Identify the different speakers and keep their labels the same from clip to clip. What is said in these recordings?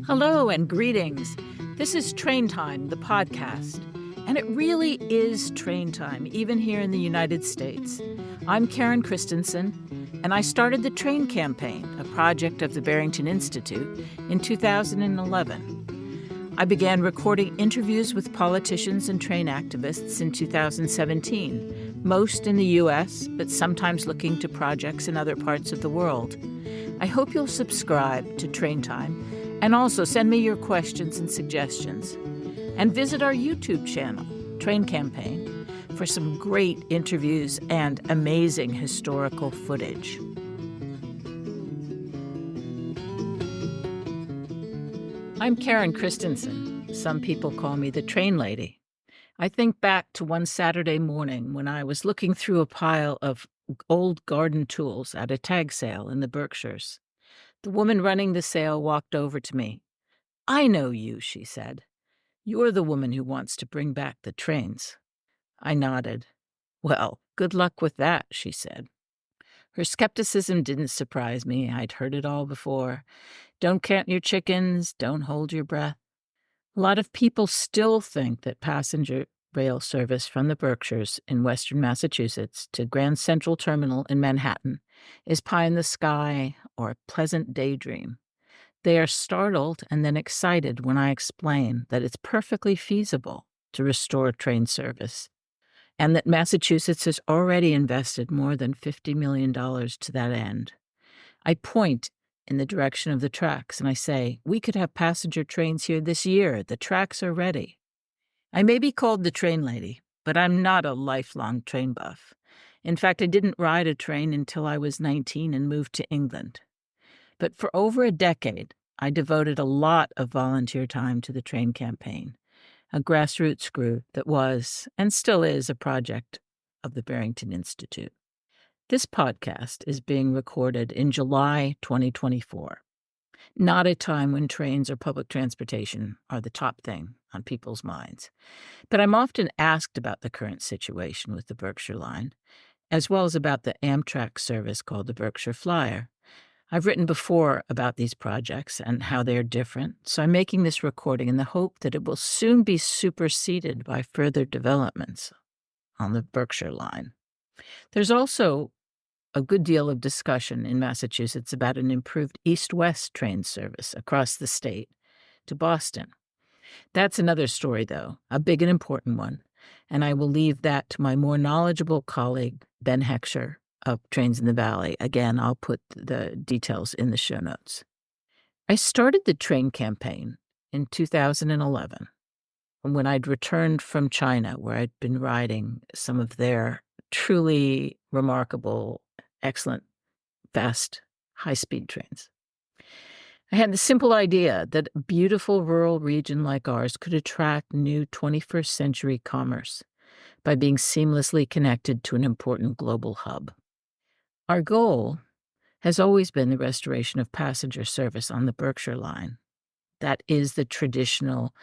Speaker 1: Hello and greetings. This is Train Time, the podcast. And it really is train time, even here in the United States. I'm Karen Christensen, and I started the Train Campaign, a project of the Barrington Institute, in 2011. I began recording interviews with politicians and train activists in 2017, most in the U.S., but sometimes looking to projects in other parts of the world. I hope you'll subscribe to Train Time and also send me your questions and suggestions. And visit our YouTube channel, Train Campaign, for some great interviews and amazing historical footage. I'm Karen Christensen. Some people call me the Train Lady. I think back to one Saturday morning when I was looking through a pile of old garden tools at a tag sale in the Berkshires. The woman running the sale walked over to me. "I know you," she said. "You're the woman who wants to bring back the trains." I nodded. "Well, good luck with that," she said. Her skepticism didn't surprise me. I'd heard it all before. Don't count your chickens, don't hold your breath. A lot of people still think that passenger rail service from the Berkshires in western Massachusetts to Grand Central Terminal in Manhattan is pie in the sky or a pleasant daydream. They are startled and then excited when I explain that it's perfectly feasible to restore train service and that Massachusetts has already invested more than $50 million to that end. I point in the direction of the tracks and I say, "We could have passenger trains here this year. The tracks are ready." I may be called the Train Lady, but I'm not a lifelong train buff. In fact, I didn't ride a train until I was 19 and moved to England. But for over a decade, I devoted a lot of volunteer time to the Train Campaign, a grassroots group that was, and still is, a project of the Barrington Institute. This podcast is being recorded in July 2024, not a time when trains or public transportation are the top thing on people's minds. But I'm often asked about the current situation with the Berkshire Line, as well as about the Amtrak service called the Berkshire Flyer. I've written before about these projects and how they are different, so I'm making this recording in the hope that it will soon be superseded by further developments on the Berkshire Line. There's also a good deal of discussion in Massachusetts about an improved east-west train service across the state to Boston. That's another story, though, a big and important one, and I will leave that to my more knowledgeable colleague, Ben Heckscher, of Trains in the Valley. Again, I'll put the details in the show notes. I started the Train Campaign in 2011 when I'd returned from China, where I'd been riding some of their truly remarkable, excellent, fast, high-speed trains. I had the simple idea that a beautiful rural region like ours could attract new 21st century commerce by being seamlessly connected to an important global hub. Our goal has always been the restoration of passenger service on the Berkshire Line. That is the traditional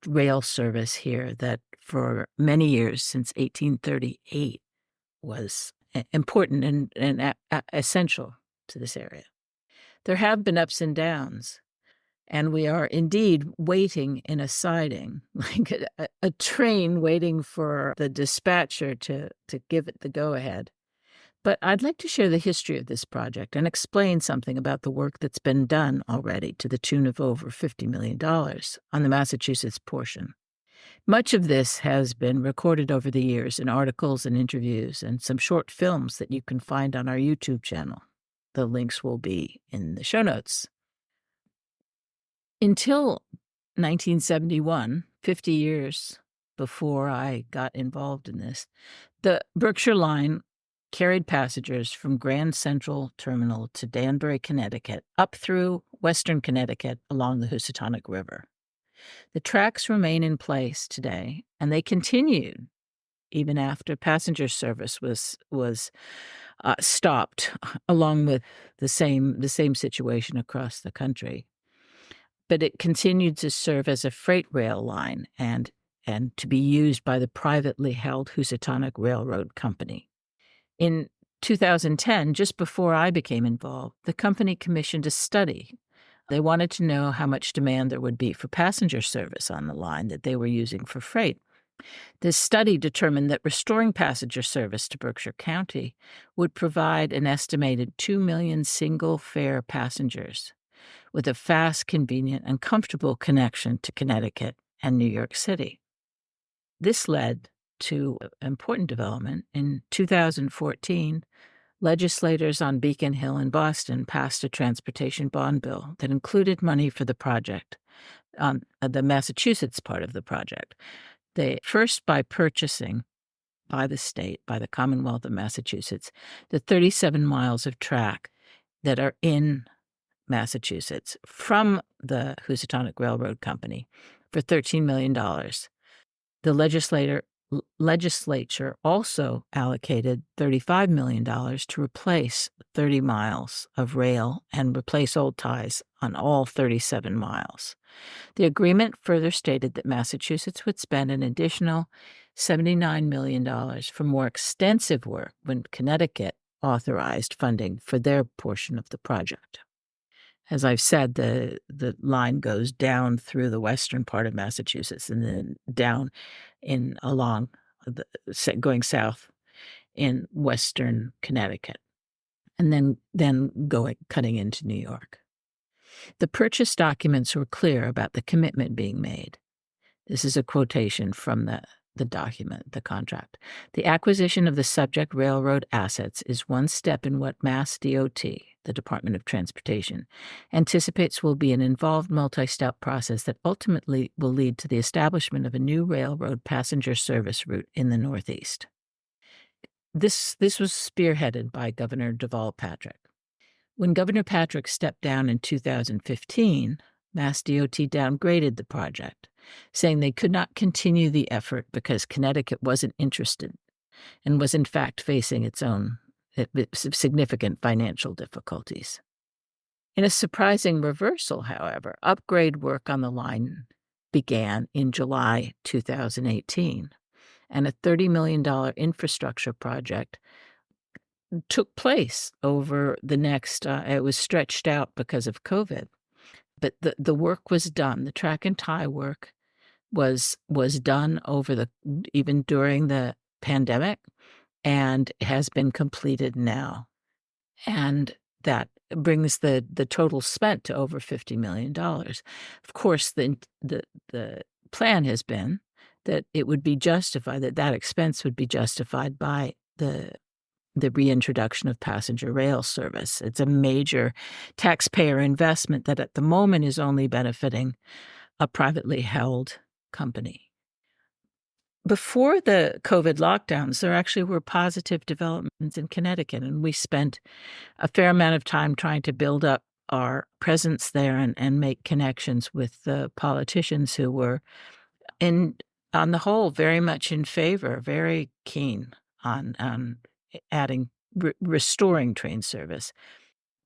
Speaker 1: rail service here that for many years, since 1838, was important and essential to this area. There have been ups and downs, and we are indeed waiting in a siding, like a train waiting for the dispatcher to give it the go-ahead. But I'd like to share the history of this project and explain something about the work that's been done already to the tune of over $50 million on the Massachusetts portion. Much of this has been recorded over the years in articles and interviews and some short films that you can find on our YouTube channel. The links will be in the show notes. Until 1971, 50 years before I got involved in this, the Berkshire Line carried passengers from Grand Central Terminal to Danbury, Connecticut, up through western Connecticut along the Housatonic River. The tracks remain in place today, and they continued even after passenger service was stopped, along with the same situation across the country. But it continued to serve as a freight rail line and to be used by the privately held Housatonic Railroad Company. In 2010, just before I became involved, the company commissioned a study They wanted to know how much demand there would be for passenger service on the line that they were using for freight. This study determined that restoring passenger service to Berkshire County would provide an estimated 2 million single-fare passengers with a fast, convenient, and comfortable connection to Connecticut and New York City. This led to an important development. In 2014, legislators on Beacon Hill in Boston passed a transportation bond bill that included money for the project, the Massachusetts part of the project. They first by purchasing by the state, by the Commonwealth of Massachusetts, the 37 miles of track that are in Massachusetts from the Housatonic Railroad Company for $13 million. The legislature also allocated $35 million to replace 30 miles of rail and replace old ties on all 37 miles. The agreement further stated that Massachusetts would spend an additional $79 million for more extensive work when Connecticut authorized funding for their portion of the project. As I've said, the line goes down through the western part of Massachusetts and then down along going south in western Connecticut, and then cutting into New York. The purchase documents were clear about the commitment being made. This is a quotation from the document, the contract. The acquisition of the subject railroad assets is one step in what Mass DOT, the Department of Transportation, anticipates will be an involved multi-step process that ultimately will lead to the establishment of a new railroad passenger service route in the Northeast. This was spearheaded by Governor Deval Patrick. When Governor Patrick stepped down in 2015, Mass DOT downgraded the project, saying they could not continue the effort because Connecticut wasn't interested and was in fact facing its own significant financial difficulties. In a surprising reversal, however, upgrade work on the line began in July 2018, and a $30 million infrastructure project took place over the next, it was stretched out because of COVID, but the work was done. The track and tie work was done even during the pandemic and has been completed now. And that brings the total spent to over $50 million. Of course, the plan has been that it would be justified, that expense would be justified by the reintroduction of passenger rail service. It's a major taxpayer investment that at the moment is only benefiting a privately held company. Before the COVID lockdowns, there actually were positive developments in Connecticut, and we spent a fair amount of time trying to build up our presence there and make connections with the politicians who were, on the whole, very much in favor, very keen on adding, restoring train service.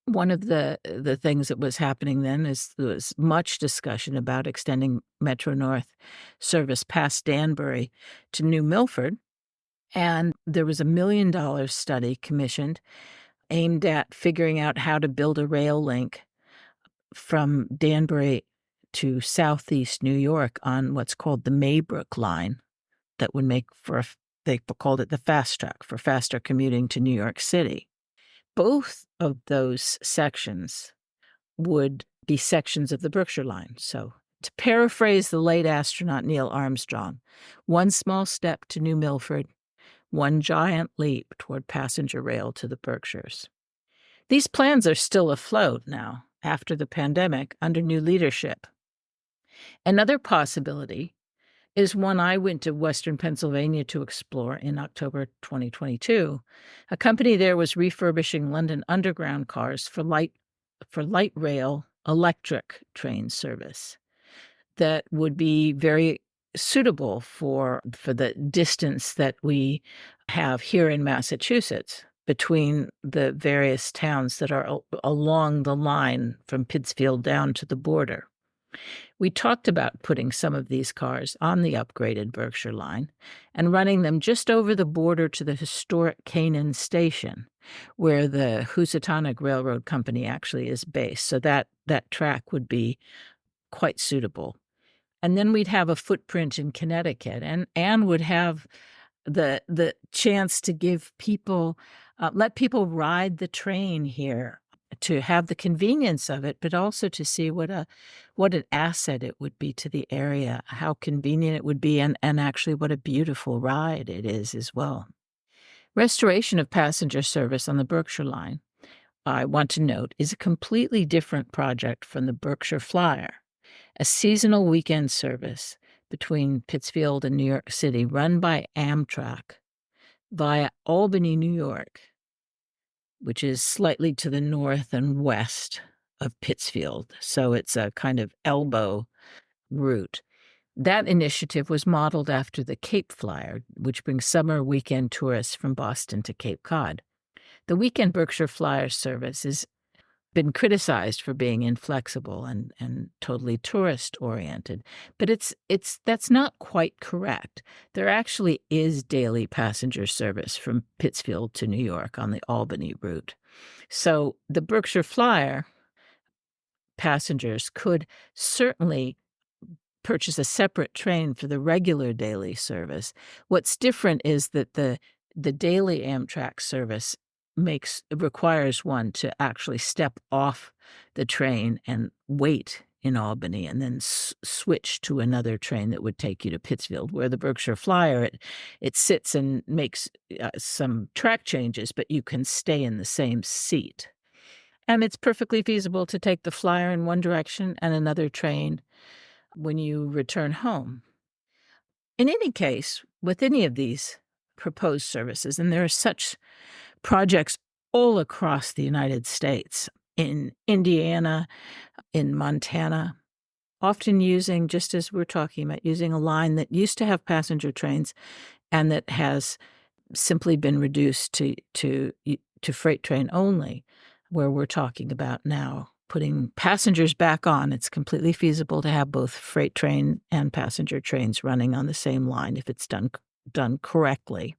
Speaker 1: One of the things that was happening then there was much discussion about extending Metro North service past Danbury to New Milford, and there was a $1 million study commissioned aimed at figuring out how to build a rail link from Danbury to southeast New York on what's called the Maybrook line that would make they called it the fast track for faster commuting to New York City. Both of those sections would be sections of the Berkshire Line. So, to paraphrase the late astronaut Neil Armstrong, one small step to New Milford, one giant leap toward passenger rail to the Berkshires. These plans are still afloat now, after the pandemic, under new leadership. Another possibility is one I went to Western Pennsylvania to explore in October 2022. A company there was refurbishing London Underground cars for light rail electric train service that would be very suitable for the distance that we have here in Massachusetts between the various towns that are along the line from Pittsfield down to the border. We talked about putting some of these cars on the upgraded Berkshire Line and running them just over the border to the historic Canaan station, where the Housatonic Railroad Company actually is based, so that track would be quite suitable. And then we'd have a footprint in Connecticut and would have the chance to give people let people ride the train here to have the convenience of it, but also to see what an asset it would be to the area, how convenient it would be, and actually what a beautiful ride it is as well. Restoration of passenger service on the Berkshire Line, I want to note, is a completely different project from the Berkshire Flyer, a seasonal weekend service between Pittsfield and New York City run by Amtrak via Albany, New York, which is slightly to the north and west of Pittsfield. So it's a kind of elbow route. That initiative was modeled after the Cape Flyer, which brings summer weekend tourists from Boston to Cape Cod. The weekend Berkshire Flyer service has been criticized for being inflexible and totally tourist-oriented, but that's not quite correct. There actually is daily passenger service from Pittsfield to New York on the Albany route. So the Berkshire Flyer passengers could certainly purchase a separate train for the regular daily service. What's different is that the daily Amtrak service requires one to actually step off the train and wait in Albany and then switch to another train that would take you to Pittsfield, where the Berkshire Flyer, it sits and makes some track changes, but you can stay in the same seat. And it's perfectly feasible to take the Flyer in one direction and another train when you return home. In any case, with any of these proposed services, and there are such projects all across the United States, in Indiana, in Montana, often using, just as we're talking about, using a line that used to have passenger trains and that has simply been reduced to freight train only, where we're talking about now putting passengers back on. It's completely feasible to have both freight train and passenger trains running on the same line if it's done correctly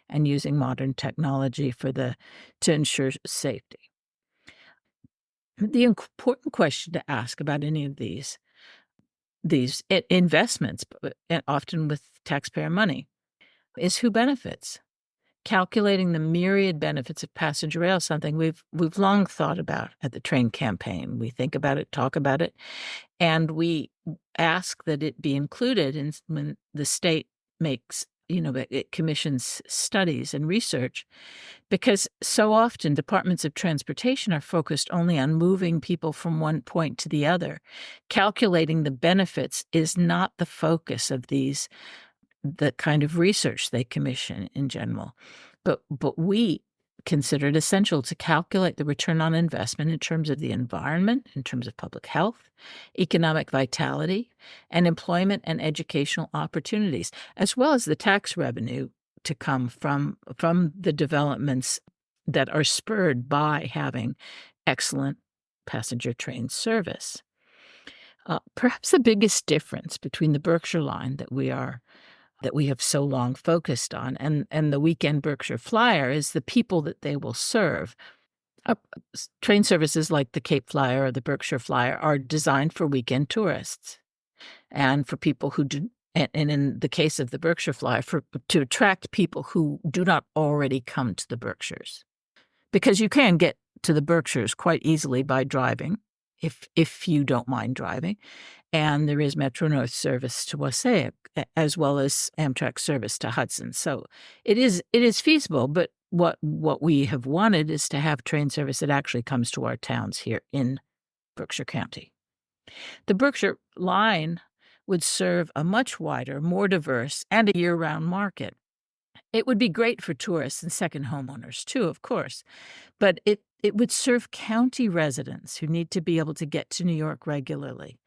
Speaker 1: and using modern technology to ensure safety. The important question to ask about any of these investments, and often with taxpayer money, is who benefits. Calculating the myriad benefits of passenger rail is something we've long thought about at the Train Campaign. We think about it, talk about it, and we ask that it be included when the state makes, it commissions studies and research, because so often departments of transportation are focused only on moving people from one point to the other. Calculating the benefits is not the focus of the kind of research they commission in general. But we consider it essential to calculate the return on investment in terms of the environment, in terms of public health, economic vitality, and employment and educational opportunities, as well as the tax revenue to come from the developments that are spurred by having excellent passenger train service. Perhaps the biggest difference between the Berkshire Line that we have so long focused on and the weekend Berkshire Flyer is the people that they will serve. Train services like the Cape Flyer or the Berkshire Flyer are designed for weekend tourists and for people who do, and in the case of the Berkshire Flyer, to attract people who do not already come to the Berkshires. Because you can get to the Berkshires quite easily by driving, if you don't mind driving. And there is Metro North service to Wassaic, as well as Amtrak service to Hudson. So it is feasible, but what we have wanted is to have train service that actually comes to our towns here in Berkshire County. The Berkshire Line would serve a much wider, more diverse, and a year-round market. It would be great for tourists and second homeowners too, of course, but it would serve county residents who need to be able to get to New York regularly.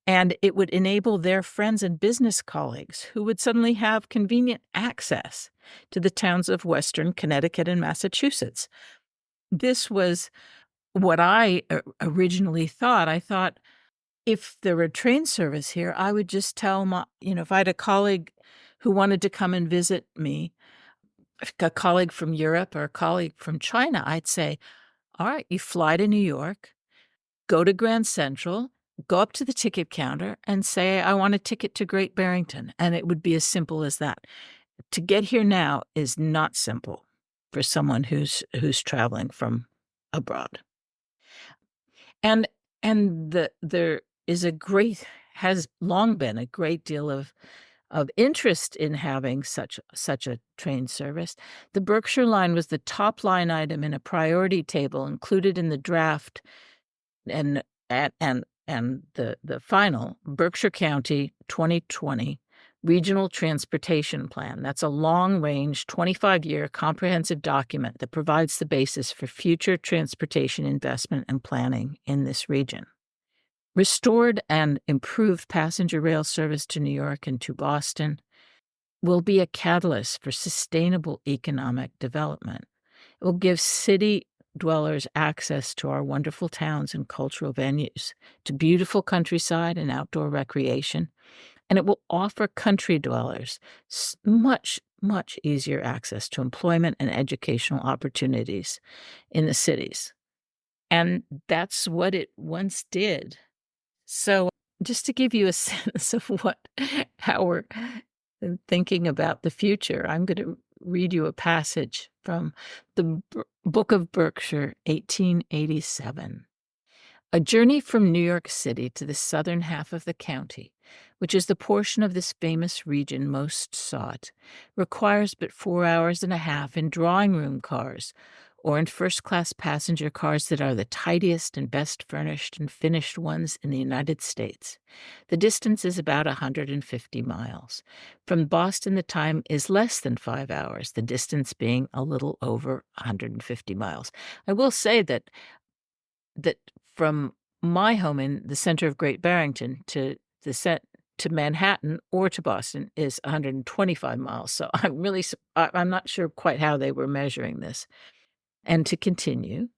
Speaker 1: And it would enable their friends and business colleagues who would suddenly have convenient access to the towns of Western Connecticut and Massachusetts. This was what I originally thought. I thought if there were train service here, I would just tell if I had a colleague who wanted to come and visit me a colleague from Europe or a colleague from China, I'd say, all right, you fly to New York, go to Grand Central, go up to the ticket counter and say, I want a ticket to Great Barrington. And it would be as simple as that. To get here now is not simple for someone who's traveling from abroad. And there is has long been a great deal of interest in having such a train service. The Berkshire Line was the top line item in a priority table included in the draft and the final Berkshire County 2020 Regional Transportation Plan. That's a long-range, 25-year comprehensive document that provides the basis for future transportation investment and planning in this region. Restored and improved passenger rail service to New York and to Boston will be a catalyst for sustainable economic development. It will give city dwellers access to our wonderful towns and cultural venues, to beautiful countryside and outdoor recreation, and it will offer country dwellers much, much easier access to employment and educational opportunities in the cities. And that's what it once did. So just to give you a sense of how we're thinking about the future, I'm going to read you a passage from the Book of Berkshire, 1887. A journey from New York City to the southern half of the county, which is the portion of this famous region most sought, requires but 4 hours and a half in drawing-room cars or in first-class passenger cars that are the tidiest and best furnished and finished ones in the United States. The distance is about 150 miles. From Boston, the time is less than 5 hours, the distance being a little over 150 miles. I will say that from my home in the center of Great Barrington to Manhattan or to Boston is 125 miles. So I'm not sure quite how they were measuring this. And to continue,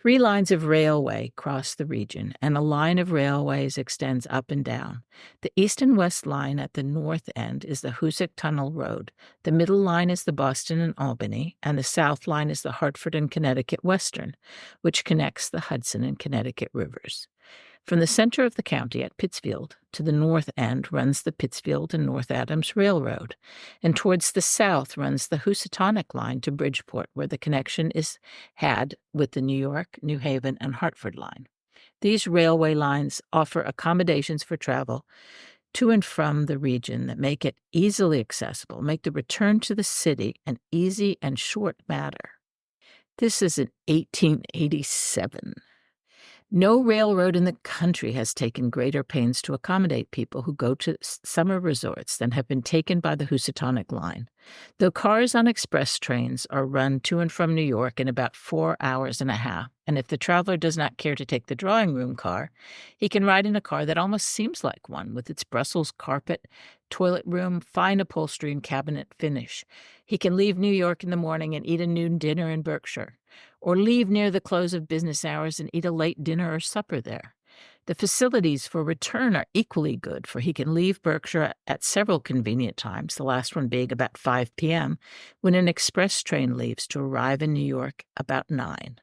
Speaker 1: 3 lines of railway cross the region, and a line of railways extends up and down. The east and west line at the north end is the Hoosick Tunnel Road. The middle line is the Boston and Albany, and the south line is the Hartford and Connecticut Western, which connects the Hudson and Connecticut rivers. From the center of the county at Pittsfield to the north end runs the Pittsfield and North Adams Railroad, and towards the south runs the Housatonic Line to Bridgeport, where the connection is had with the New York, New Haven, and Hartford Line. These railway lines offer accommodations for travel to and from the region that make it easily accessible, make the return to the city an easy and short matter. This is in 1887. No railroad in the country has taken greater pains to accommodate people who go to summer resorts than have been taken by the Housatonic Line. Though cars on express trains are run to and from New York in about 4 hours and a half, and if the traveler does not care to take the drawing-room car, he can ride in a car that almost seems like one, with its Brussels carpet, toilet room, fine upholstery, and cabinet finish. He can leave New York in the morning and eat a noon dinner in Berkshire, or leave near the close of business hours and eat a late dinner or supper there. The facilities for return are equally good, for he can leave Berkshire at several convenient times, the last one being about 5 p.m., when an express train leaves to arrive in New York about 9.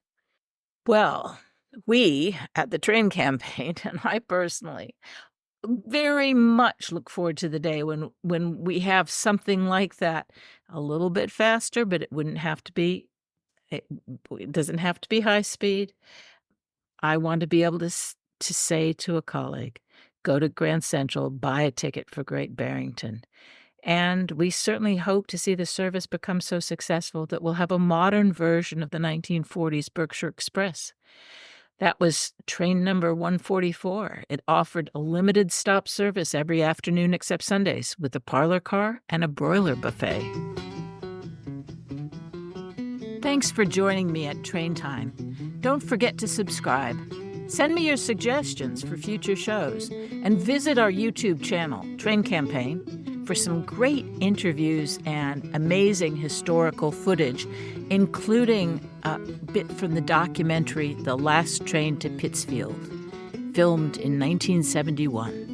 Speaker 1: Well, we at the Train Campaign, and I personally, very much look forward to the day when we have something like that, a little bit faster, but it doesn't have to be high speed. I want to be able to say to a colleague, go to Grand Central, buy a ticket for Great Barrington. And we certainly hope to see the service become so successful that we'll have a modern version of the 1940s Berkshire Express. That was train number 144. It offered a limited stop service every afternoon except Sundays, with a parlor car and a broiler buffet. Thanks for joining me at Train Time. Don't forget to subscribe. Send me your suggestions for future shows, and visit our YouTube channel, Train Campaign, for some great interviews and amazing historical footage, including a bit from the documentary The Last Train to Pittsfield, filmed in 1971.